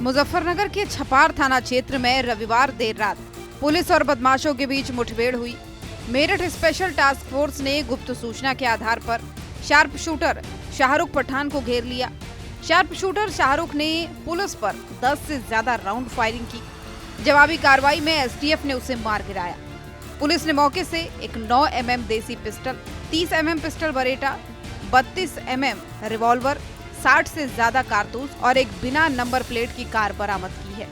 मुजफ्फरनगर के छपार थाना क्षेत्र में रविवार देर रात पुलिस और बदमाशों के बीच मुठभेड़ हुई। मेरठ स्पेशल टास्क फोर्स ने गुप्त सूचना के आधार पर शार्प शूटर शाहरुख पठान को घेर लिया। शार्प शूटर शाहरुख ने पुलिस पर 10 से ज्यादा राउंड फायरिंग की। जवाबी कार्रवाई में एसटीएफ ने उसे मार गिराया। पुलिस ने मौके से एक 9 mm देसी pistol, 30 mm pistol Bareta, 32 mm revolver, 60 से ज्यादा कारतूस और एक बिना नंबर प्लेट की कार बरामद की है।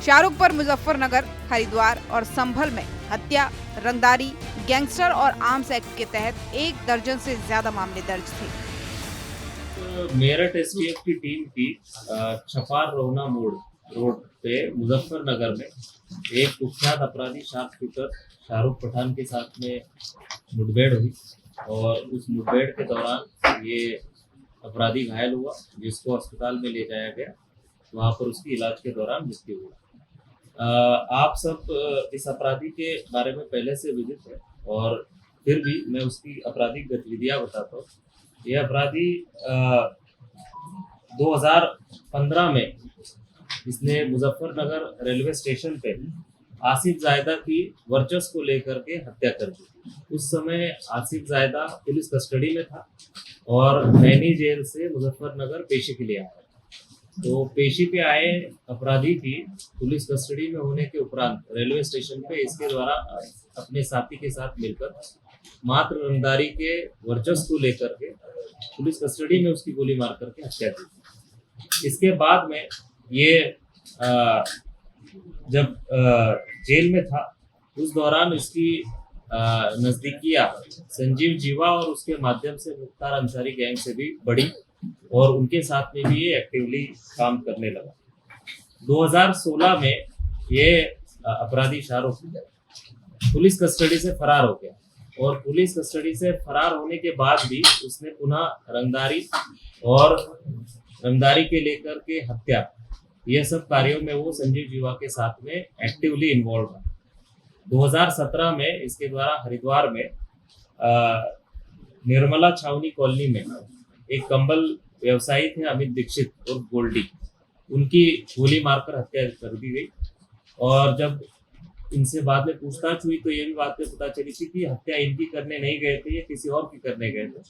शाहरुख पर मुजफ्फरनगर, हरिद्वार और संभल में हत्या, रंगदारी, गैंगस्टर और आर्म्स एक्ट के तहत 1 दर्जन से ज्यादा मामले दर्ज थे। मेरठ एसटीएफ की टीम की छपार रोहना मोड़ रोड पे मुजफ्फरनगर में एक कुख्यात अपराधी शार्प शूटर शाहरुख पठान के साथ में मुठभेड़ हुई और उस मुठभेड़ के दौरान ये अपराधी घायल हुआ, जिसको अस्पताल में ले जाया गया। वहाँ पर उसकी इलाज के दौरान मृत्यु हुई। आप सब इस अपराधी के बारे में पहले से विदित है और फिर भी मैं उसकी आपराधिक गतिविधियां बताता हूँ। यह अपराधी 2015 में इसने मुजफ्फरनगर रेलवे स्टेशन पे आसिफ जायदा की वर्चस्व को लेकर के हत्या कर दी। उस समय आसिफ जायदा पुलिस कस्टडी में था और नैनी जेल से मुजफ्फरनगर पेशी के लिए आया। तो पेशी पे आए अपराधी की पुलिस कस्टडी में होने के उपरांत रेलवे स्टेशन पे इसके द्वारा अपने साथी के साथ मिलकर मात्र रंगदारी के वर्चस्व को लेकर के पुलिस कस्टडी में उसकी गोली मार करके हत्या की। इसके बाद में ये जब जेल में था उस दौरान इसकी नजदीकियां संजीव जीवा और उसके माध्यम से मुख्तार अंसारी गैंग से भी बढ़ी और उनके साथ में भी ये एक्टिवली काम करने लगा। 2016 में ये अपराधी शाहरुख पुलिस कस्टडी से फरार हो गया और पुलिस कस्टडी से फरार होने के बाद भी उसने पुनः रंगदारी के लेकर के हत्या, यह सब कार्यों में वो संजीव जीवा के साथ में एक्टिवली इन्वॉल्व है। 2017 में इसके द्वारा हरिद्वार में निर्मला छावनी कॉलोनी में एक कंबल व्यवसायी थे अमित दीक्षित और गोल्डी, उनकी गोली मारकर हत्या कर दी गई। और जब इनसे बाद में पूछताछ हुई तो ये भी बात पता चली थी कि हत्या इनकी करने नहीं गए थे, ये किसी और की करने गए थे,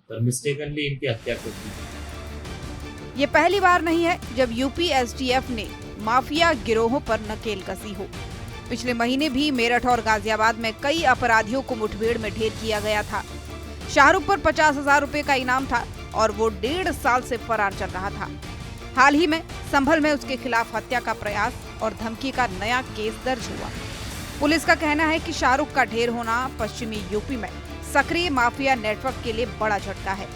पर मिस्टेकनली इनकी हत्या कर दी। ये पहली बार नहीं है जब यूपी एसटीएफ ने माफिया गिरोहों पर नकेल कसी हो। पिछले महीने भी मेरठ और गाजियाबाद में कई अपराधियों को मुठभेड़ में ढेर किया गया था। शाहरुख पर 50,000 रुपए का इनाम था और वो 1.5 साल से फरार चल रहा था। हाल ही में संभल में उसके खिलाफ हत्या का प्रयास और धमकी का नया केस दर्ज हुआ। पुलिस का कहना है कि शाहरुख का ढेर होना पश्चिमी यूपी में सक्रिय माफिया नेटवर्क के लिए बड़ा झटका है।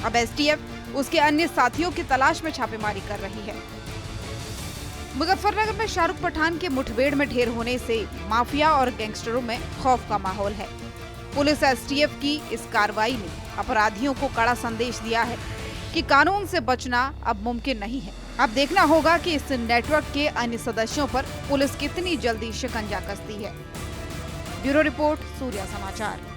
अब एसटीएफ उसके अन्य साथियों की तलाश में छापेमारी कर रही है। मुजफ्फरनगर में शाहरुख पठान के मुठभेड़ में ढेर होने से माफिया और गैंगस्टरों में खौफ का माहौल है। पुलिस एसटीएफ की इस कार्रवाई ने अपराधियों को कड़ा संदेश दिया है कि कानून से बचना अब मुमकिन नहीं है। अब देखना होगा कि इस नेटवर्क के अन्य सदस्यों पर पुलिस कितनी जल्दी शिकंजा कसती है। ब्यूरो रिपोर्ट, सूर्या समाचार।